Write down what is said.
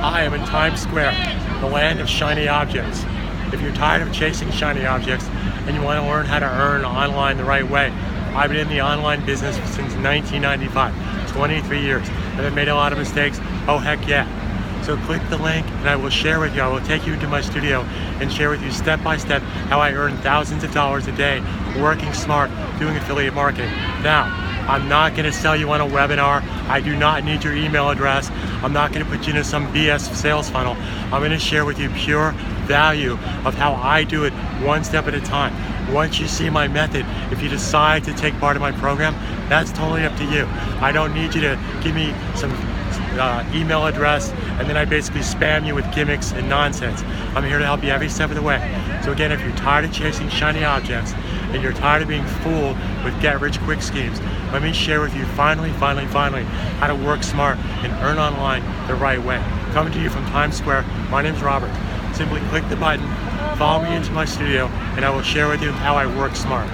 I am in Times Square, the land of shiny objects. If you're tired of chasing shiny objects and you want to learn how to earn online the right way, I've been in the online business since 1995, 23 years. Have I made a lot of mistakes? Oh heck yeah. So click the link and I will share with you, I will take you to my studio and share with you step by step how I earn thousands of dollars a day working smart, doing affiliate marketing. Now, I'm not going to sell you on a webinar. I do not need your email address. I'm not going to put you into some BS sales funnel. I'm going to share with you pure value of how I do it one step at a time. Once you see my method, if you decide to take part in my program, that's totally up to you. I don't need you to give me some email address and then I basically spam you with gimmicks and nonsense. I'm here to help you every step of the way. So again, if you're tired of chasing shiny objects and you're tired of being fooled with get-rich-quick schemes, let me share with you finally how to work smart and earn online the right way. Coming to you from Times Square, my name's Robert. Simply click the button, follow me into my studio, and I will share with you how I work smart.